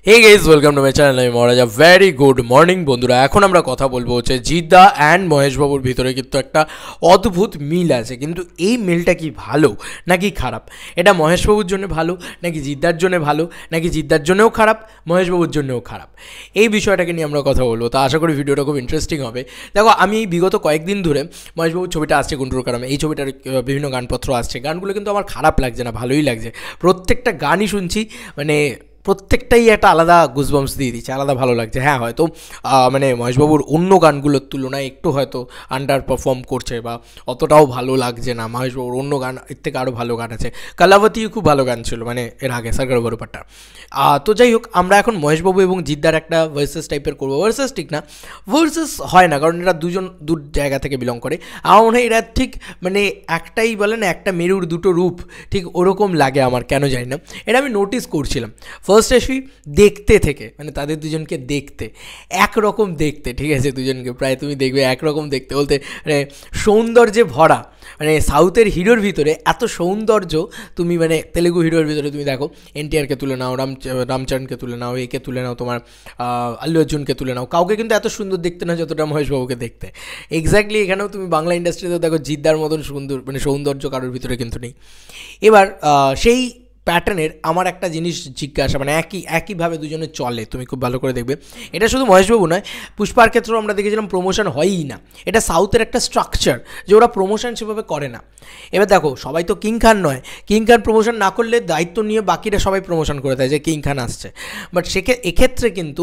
Hey guys, welcome to my channel. আমি Maharaja. Very good morning বন্ধুরা। এখন আমরা কথা বলবো হচ্ছে জিদ্দা অ্যান্ড মহেশবাবুর ভিতরে কিন্তু একটা অদ্ভুত মিল আছে, কিন্তু এই মিলটা কি ভালো নাকি খারাপ? এটা মহেশবাবুর জন্য ভালো নাকি জিদ্দার জন্য ভালো, নাকি জিদ্দার জন্যও খারাপ মহেশবাবুর জন্যও খারাপ, এই বিষয়টাকে নিয়ে আমরা কথা বলবো। তো আশা করি ভিডিওটা খুব ইন্টারেস্টিং হবে। দেখো, আমি এই বিগত কয়েকদিন ধরে মহেশবাবুর ছবিটা আসছে গুন্টুর কারামে, এই ছবিটার বিভিন্ন গানপত্র আসছে, গানগুলো কিন্তু আমার খারাপ লাগছে না, ভালোই লাগছে। প্রত্যেকটা গানই শুনছি, মানে প্রত্যেকটাই একটা আলাদা গুজবাম্পস দিয়ে দিচ্ছে, আলাদা ভালো লাগছে। হ্যাঁ, হয়তো মানে মহেশবাবুর অন্য গানগুলোর তুলনায় একটু হয়তো আন্ডার পারফর্ম করছে বা অতটাও ভালো লাগছে না। মহেশবাবুর অন্য গান এর থেকে আরও ভালো গান আছে। কালাবতীও খুব ভালো গান ছিল, মানে এর আগে সরকার বড়পাট্টা। তো যাই হোক, আমরা এখন মহেশবাবু এবং জিদ্দার একটা ভার্সেস টাইপের করবো। ভার্সেস ঠিক না, ভার্সেস হয় না, কারণ এরা দুজন দু জায়গা থেকে বিলং করে। আমার মনে হয় এরা ঠিক মানে একটাই বলে না, একটা মেরুর দুটো রূপ, ঠিক ওরকম লাগে আমার, কেন জানি না। এটা আমি নোটিস করছিলাম ফার্স্ট আসি দেখতে থেকে, মানে তাদের দুজনকে দেখতে একরকম দেখতে, ঠিক আছে, দুজনকে প্রায় তুমি দেখবে একরকম দেখতে, বলতে মানে সৌন্দর্যে ভরা। মানে সাউথের হিরোর ভিতরে এত সৌন্দর্য তুমি মানে তেলেগু হিরোর ভিতরে তুমি দেখো, এনটিআরকে তুলে নাও, রামচরণকে তুলে নাও, একে তুলে নাও, তোমার আল্লু অর্জুনকে তুলে নাও, কাউকে কিন্তু এত সুন্দর দেখতে না যতটা মহেশবাবুকে দেখতে। এক্স্যাক্টলি এখানেও তুমি বাংলা ইন্ডাস্ট্রিতেও দেখো জিদ্দার মতন সুন্দর মানে সৌন্দর্য কারোর ভিতরে কিন্তু নেই। এবার সেই প্যাটার্নের আমার একটা জিনিস জিজ্ঞাসা, মানে একইভাবে দুজনে চলে, তুমি খুব ভালো করে দেখবে। এটা শুধু মহেশবাবু নয়, পুষ্পার ক্ষেত্রেও আমরা দেখেছিলাম প্রমোশন হয়ই না। এটা সাউথের একটা স্ট্রাকচার যে ওরা প্রমোশন সেভাবে করে না। এবার দেখো, সবাই তো কিং খান নয়, কিং খান প্রমোশন না করলে দায়িত্ব নিয়ে বাকিরা সবাই প্রমোশন করে দেয় যে কিং খান আসছে। বাট এক্ষেত্রে কিন্তু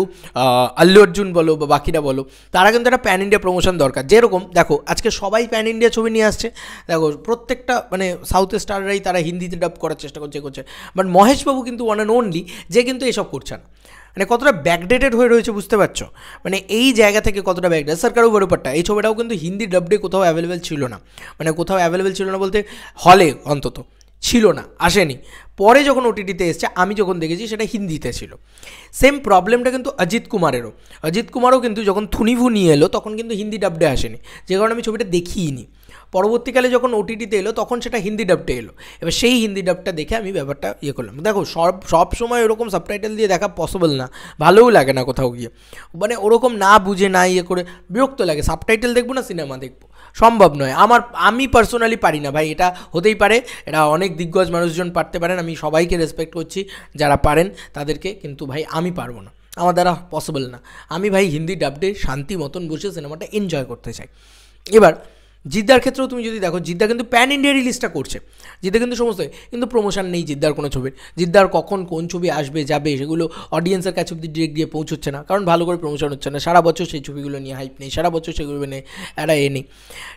আল্লু অর্জুন বলো বা বাকিরা বলো, তারা কিন্তু একটা প্যান ইন্ডিয়া প্রমোশন দরকার। যেরকম দেখো, আজকে সবাই প্যান ইন্ডিয়া ছবি নিয়ে আসছে। দেখো, প্রত্যেকটা মানে সাউথের স্টাররাই তারা হিন্দিতে ডাব করার চেষ্টা করছে। বাট মহেশবাবু কিন্তু ওয়ান অ্যান্ড অনলি যে কিন্তু এসব করছে না। মানে কতটা ব্যাকডেটেড হয়ে রয়েছে বুঝতে পারছো? মানে এই জায়গা থেকে কতটা ব্যাকডেট। সরকারও বড়পাট্টা এই ছবিটাও কিন্তু হিন্দি ডাবডে কোথাও অ্যাভেলেবেল ছিল না। মানে কোথাও অ্যাভেলেবেল ছিল না বলতে হলে অন্তত ছিল না, আসেনি। পরে যখন ওটিটিতে এসছে, আমি যখন দেখেছি সেটা হিন্দিতে ছিল। সেম প্রবলেমটা কিন্তু অজিত কুমারও কিন্তু যখন থুনিভু নিয়ে এলো তখন কিন্তু হিন্দি ডাবডে আসেনি, যে কারণে আমি ছবিটা দেখিইনি। পরবর্তীকালে যখন ওটিটিতে এলো তখন সেটা হিন্দি ডাবটা এলো। এবার সেই হিন্দি ডাবটা দেখে আমি ব্যাপারটা করলাম। দেখো, সব সময় ওরকম সাবটাইটেল দিয়ে দেখা পসিবল না, ভালোও লাগে না কোথাও গিয়ে। মানে ওরকম না বুঝে না করে বিরক্ত লাগে। সাবটাইটেল দেখবো না সিনেমা দেখবো, সম্ভব নয়। আমি পার্সোনালি পারি না ভাই। এটা হতেই পারে, এটা অনেক দিগ্গজ মানুষজন পারতে পারেন, আমি সবাইকে রেসপেক্ট করছি যারা পারেন তাদেরকে, কিন্তু ভাই আমি পারবো না, আমার দ্বারা পসিবল না। আমি ভাই হিন্দি ডাবডে শান্তি মতন বসে সিনেমাটা এনজয় করতে চাই। এবার জিদ্দার ক্ষেত্রেও তুমি যদি দেখো, জিদ্দা কিন্তু প্যান ইন্ডিয়া রিলিজটা করছে, জিদ্দা কিন্তু সমস্ত, কিন্তু প্রমোশন নেই জিদ্দার কোনো ছবির। জিদ্দার কখন কোন ছবি আসবে যাবে সেগুলো অডিয়েন্সের কাছে অব্দি ডিরেক্ট গিয়ে পৌঁছচ্ছে না, কারণ ভালো করে প্রমোশন হচ্ছে না। সারা বছর সেই ছবিগুলো নিয়ে হাইপ নেই, সারা বছর সেগুলো নিয়ে একটা নেই,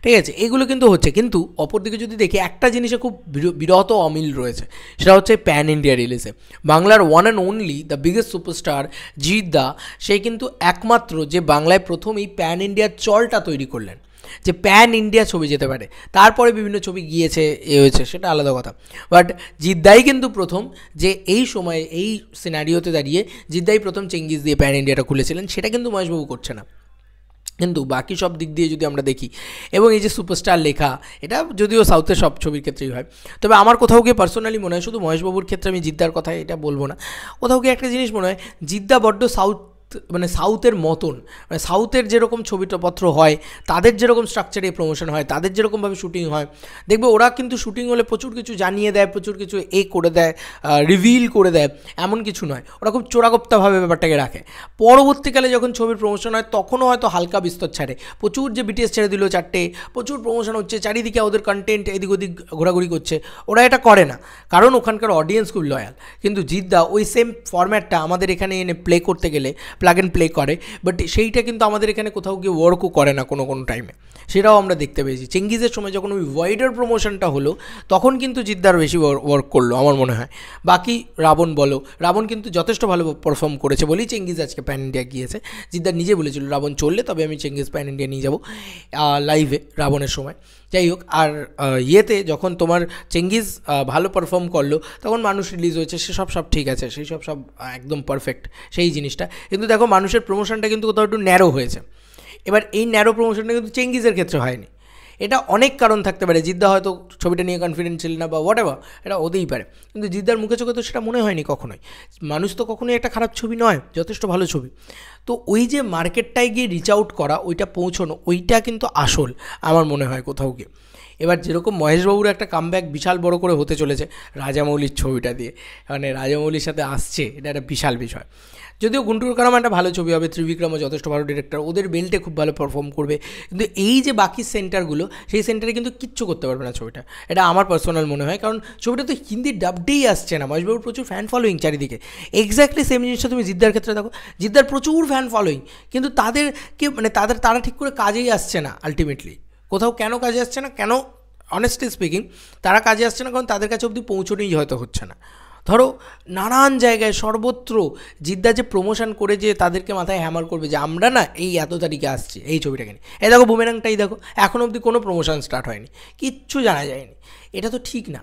ঠিক আছে, এগুলো কিন্তু হচ্ছে। কিন্তু অপরদিকে যদি দেখি, একটা জিনিসে খুব বিরত অমিল রয়েছে, সেটা হচ্ছে প্যান ইন্ডিয়া রিলিজে বাংলার one and only the biggest superstar জিদ্দা, সে কিন্তু একমাত্র যে বাংলায় প্রথম এই প্যান ইন্ডিয়ার চলটা তৈরি করলেন, যে প্যান ইন্ডিয়া ছবি যেতে পারে। তারপরে বিভিন্ন ছবি গিয়েছে, হয়েছে, সেটা আলাদা কথা। বাট জিদ্দাই কিন্তু প্রথম, যে এই সময়ে এই সিনারিওতে দাঁড়িয়ে জিদ্দাই প্রথম চেঙ্গিস দিয়ে প্যান ইন্ডিয়াটা খুলেছিলেন। সেটা কিন্তু মহেশবাবু করছে না। কিন্তু বাকি সব দিক দিয়ে যদি আমরা দেখি, এবং এই যে সুপারস্টার লেখা, এটা যদিও সাউথের সব ছবির ক্ষেত্রেই হয়, তবে আমার কোথাও গিয়ে পার্সোনালি মনে হয়, শুধু মহেশবাবুর ক্ষেত্রে আমি জিদ্দার কথা এটা বলবো না, কোথাও গিয়ে একটা জিনিস মনে হয়, জিদ্দা বড্ড মানে সাউথের মতন, মানে সাউথের যেরকম ছবিপত্র হয়, তাদের যেরকম স্ট্রাকচারে প্রমোশন হয়, তাদের যেরকমভাবে শুটিং হয়, দেখবে ওরা কিন্তু শুটিং হলে প্রচুর কিছু জানিয়ে দেয়, প্রচুর কিছু করে দেয়, রিভিল করে দেয়, এমন কিছু নয়। ওরা খুব চোরাগোপ্তাভাবে ব্যাপারটাকে রাখে। পরবর্তীকালে যখন ছবির প্রমোশন হয় তখনও হয়তো হালকা বিস্তর ছাড়ে, প্রচুর যে বিটিএস ছেড়ে দিল 4টে, প্রচুর প্রমোশন হচ্ছে, চারিদিকে ওদের কন্টেন্ট এদিক ওদিক ঘোরাঘুরি করছে, ওরা এটা করে না, কারণ ওখানকার অডিয়েন্স খুব লয়াল। কিন্তু জিদ্দা ওই সেম ফরম্যাটটা আমাদের এখানে এনে প্লে করতে গেলে প্লাগ অ্যান্ড প্লে করে, বাট সেইটা কিন্তু আমাদের এখানে কোথাও গিয়ে ওয়ার্কও করে না কোনো টাইমে, সেটাও আমরা দেখতে পেয়েছি। চেঙ্গিজের সময় যখন ওই ওয়াইডার প্রমোশনটা হলো, তখন কিন্তু জিদ্দার বেশি ওয়ার্ক করলো আমার মনে হয়। বাকি রাবণ কিন্তু যথেষ্ট ভালো পারফর্ম করেছে বলেই চেঙ্গিজ আজকে প্যান ইন্ডিয়া গিয়েছে। জিদ্দার নিজে বলেছিল, রাবণ চললে তবে আমি চেঙ্গিজ প্যান ইন্ডিয়া নিয়ে যাবো লাইভে রাবণের সময়। যাই হোক, আর ইয়েতে যখন তোমার চেঙ্গিজ ভালো পারফর্ম করলো, তখন মানুষ রিলিজ হয়েছে, সব ঠিক আছে, সেই সব একদম পারফেক্ট সেই জিনিসটা। কিন্তু দেখো, মানুষের প্রমোশনটা কিন্তু কোথাও একটু ন্যারো হয়েছে। এবার এই ন্যারো প্রমোশনটা কিন্তু চেঙ্গিজের ক্ষেত্রে হয়নি। এটা অনেক কারণ থাকতে পারে, জিদ্দা হয়তো ছবিটা নিয়ে কনফিডেন্ট ছিল না বা হোয়াট এভার, এটা হতেই পারে, কিন্তু জিদ্দার মুখে চোখে তো সেটা মনে হয়নি কখনোই। মানুষ তো কখনোই একটা খারাপ ছবি নয়, যথেষ্ট ভালো ছবি। তো ওই যে মার্কেটটায় গিয়ে রিচ আউট করা, ওইটা পৌঁছানো, ওইটা কিন্তু আসল আমার মনে হয় কোথাও গিয়ে। এবার যেরকম মহেশবাবুর একটা কামব্যাক বিশাল বড় করে হতে চলেছে রাজামৌলির ছবিটা দিয়ে, মানে রাজামৌলির সাথে আসছে, এটা একটা বিশাল বিষয়। যদিও গুন্টুর কারাম একটা ভালো ছবি হবে, ত্রিবিক্রমও যথেষ্ট ভালো ডিরেক্টর, ওদের বেল্টে খুব ভালো পারফর্ম করবে, কিন্তু এই যে বাকি সেন্টারগুলো, সেই সেন্টারে কিন্তু কিচ্ছু করতে পারবে না ছবিটা, এটা আমার পার্সোনাল মনে হয়। কারণ ছবিটা তো হিন্দি ডাবডেই আসছে না, মহেশবাবুর প্রচুর ফ্যান ফলোয়িং চারিদিকে। এক্স্যাক্টলি সেম জিনিসটা তুমি জিদ্দার ক্ষেত্রে দেখো, জিদ্দার প্রচুর ফ্যান ফলোয়িং, কিন্তু তাদেরকে মানে তারা ঠিক করে কাজেই আসছে না আলটিমেটলি। কোথাও কেন কাজে আসছে না, কেন অনেস্টলি স্পিকিং তারা কাজে আসছে না, কারণ তাদের কাছে অবধি পৌঁছনোই হয়তো হচ্ছে না। ধরো নানান জায়গায় সর্বত্র জিদ্দা যে প্রমোশন করে যে তাদেরকে মাথায় হ্যামার করবে যে আমরা না এই এত তারিখে আসছি এই ছবিটাকে নিয়ে, এই দেখো বুমেরাংটাই দেখো, এখনও অবধি কোনো প্রমোশন স্টার্ট হয়নি, কিচ্ছু জানা যায়নি, এটা তো ঠিক না।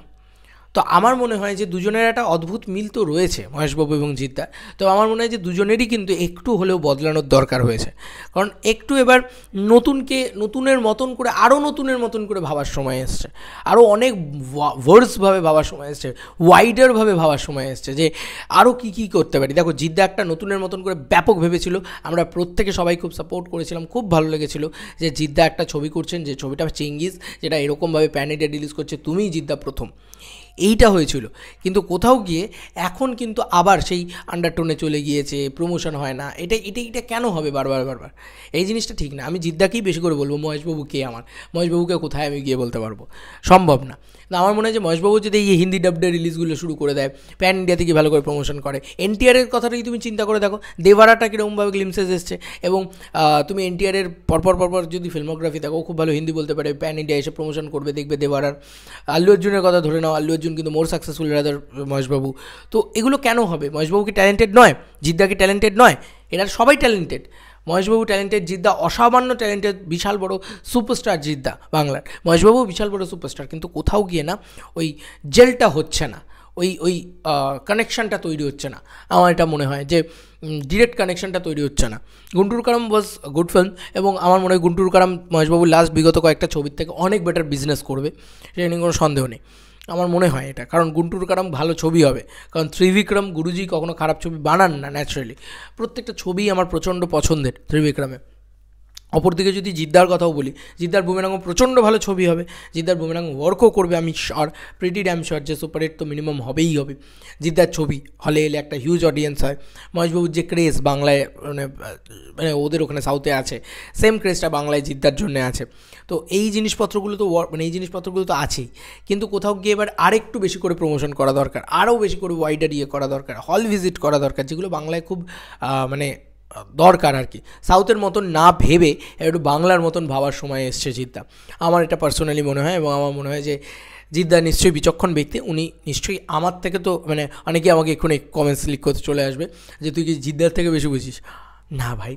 তো আমার মনে হয় যে দুজনের একটা অদ্ভুত মিল তো রয়েছে মহেশবাবু এবং জিদ্দার, তো আমার মনে হয় যে দুজনেরই কিন্তু একটু হলেও বদলানোর দরকার হয়েছে, কারণ একটু এবার নতুনের মতন করে আরও নতুনের মতন করে ভাবার সময় এসছে, আরও অনেক ভার্সভাবে ভাবার সময় এসছে, ওয়াইডারভাবে ভাবার সময় এসছে যে আরও কী করতে পারি। দেখো জিদ্দা একটা নতুনের মতন করে ব্যাপক ভেবেছিল, আমরা প্রত্যেকে সবাই খুব সাপোর্ট করেছিলাম, খুব ভালো লেগেছিল যে জিদ্দা একটা ছবি করছেন, যে ছবিটা চেঙ্গিস, যেটা এরকমভাবে প্যান ইন্ডিয়া রিলিজ করছে, তুমিই জিদ্দা প্রথম, এইটা হয়েছিল। কিন্তু কোথাও গিয়ে এখন কিন্তু আবার সেই আন্ডারটোনে চলে গিয়েছে, প্রমোশন হয় না, এটা কেন হবে বারবার? এই জিনিসটা ঠিক না। আমি জিদ্দাকেই বেশি করে বলবো, মহেশবাবু কে আমার, মহেশবাবুকে কোথায় আমি গিয়ে বলতে পারবো, সম্ভব না। না, আমার মনে হয় যে মহেশবাবু যদি এই হিন্দি ডাবডে রিলিজগুলো শুরু করে দেয়, প্যান ইন্ডিয়া থেকে ভালো করে প্রমোশন করে, এনটিআরের কথাটাই তুমি চিন্তা করে দেখো, দেবারাটা কীরকমভাবে গ্লিমসেস এসছে, এবং তুমি এনটিআরের পরপর যদি ফিল্মোগ্রাফি দেখো, খুব ভালো হিন্দি বলতে পারে, প্যান ইন্ডিয়া এসে প্রমোশন করবে, দেখবে দেবারার। আল্লু অর্জুনের কথা ধরে নাও, আল্লু অর্জুন কিন্তু মোর সাকসেসফুল রাদার মহেশবাবু। তো এগুলো কেন হবে? মহেশবাবু কি ট্যালেন্টেড নয়? জিদ্দা কি ট্যালেন্টেড নয়? এরা সবাই ট্যালেন্টেড। মহেশবাবু ট্যালেন্টেড, জিদ্দা অসামান্য ট্যালেন্টেড, বিশাল বড় সুপারস্টার জিদ্দা বাংলার, মহেশবাবু বিশাল বড় সুপারস্টার, কিন্তু কোথাও গিয়ে না ওই জেলটা হচ্ছে না, ওই কানেকশানটা তৈরি হচ্ছে না। আমার এটা মনে হয় যে ডিরেক্ট কানেকশানটা তৈরি হচ্ছে না। গুন্টুর কারাম ওয়াজ গুড ফিল্ম, এবং আমার মনে হয় গুন্টুর কারাম মহেশবাবুর লাস্ট বিগত কয়েকটা ছবির থেকে অনেক বেটার বিজনেস করবে, সেটা নিয়ে কোনো সন্দেহ নেই। আমার মনে হয় এটা, কারণ গুন্টুর কারাম ভালো ছবি হবে, কারণ ত্রিবিক্রম গুরুজি কখনো খারাপ ছবি বানান না ন্যাচারালি, প্রত্যেকটা ছবিই আমার প্রচণ্ড পছন্দের ত্রিবিক্রমে। অপরদিকে যদি জিদ্দার কথাও বলি, জিদ্দার বুমেরাংও প্রচণ্ড ভালো ছবি হবে, জিদ্দার বুমেরাং ওয়ার্কও করবে, আমি শিওর, প্রিটি ড্যাম শিওর যে সুপারহিট তো মিনিমাম হবেই হবে। জিদ্দার ছবি হলে এলে একটা হিউজ অডিয়েন্স হয়, মহেশবাবুর যে ক্রেজ বাংলায় মানে ওদের ওখানে সাউথে আছে, সেম ক্রেজটা বাংলায় জিদ্দার জন্য আছে। তো এই জিনিসপত্রগুলো তো এই জিনিসপত্রগুলো তো আছেই, কিন্তু কোথাও গিয়ে এবার আরেকটু বেশি করে প্রমোশন করা দরকার, আরও বেশি করে ওয়াইডার করা দরকার, হল ভিজিট করা দরকার, যেগুলো বাংলায় খুব মানে দরকার আর কি। সাউথের মতন না ভেবে একটু বাংলার মতন ভাবার সময় এসছে জিদ্দা, আমার এটা পার্সোনালি মনে হয়। এবং আমার মনে হয় যে জিদ্দা নিশ্চয়ই বিচক্ষণ ব্যক্তি, উনি নিশ্চয়ই আমার থেকে তো মানে অনেকেই আমাকে এক্ষুনি কমেন্টস লিক করতে চলে আসবে যে তুই কি জিদ্দার থেকে বেশি বুঝিস। না ভাই,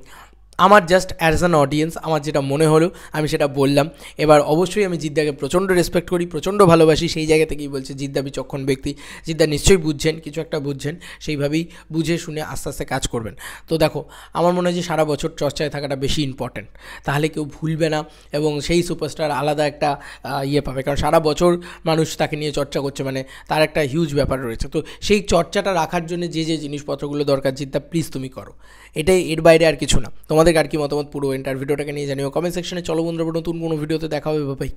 আমার জাস্ট অ্যাজ অ্যান অডিয়েন্স আমার যেটা মনে হলো আমি সেটা বললাম। এবার অবশ্যই আমি জিদ্দাকে প্রচণ্ড রেসপেক্ট করি, প্রচণ্ড ভালোবাসি, সেই জায়গা থেকেই বলছি জিদ্দা বিচক্ষণ ব্যক্তি, জিদ্দা নিশ্চয়ই বুঝছেন, কিছু একটা বুঝছেন, সেইভাবেই বুঝে শুনে আস্তে আস্তে কাজ করবেন। তো দেখো, আমার মনে হয় যে সারা বছর চর্চায় থাকাটা বেশি ইম্পর্ট্যান্ট, তাহলে কেউ ভুলবে না এবং সেই সুপারস্টার আলাদা একটা পাবে, কারণ সারা বছর মানুষ তাকে নিয়ে চর্চা করছে, মানে তার একটা হিউজ ব্যাপার রয়েছে। তো সেই চর্চাটা রাখার জন্য যে জিনিসপত্রগুলো দরকার জিদ্দা প্লিজ তুমি করো, এটাই, এর বাইরে আর কিছু না। তোমাদের আর কি মতামত পুরো ইন্টারভিউটাকে নিয়ে জানিও কমেন্ট সেকশনে। চলো বন্ধুরা, নতুন কোনো ভিডিওতে দেখা হবে, বাই।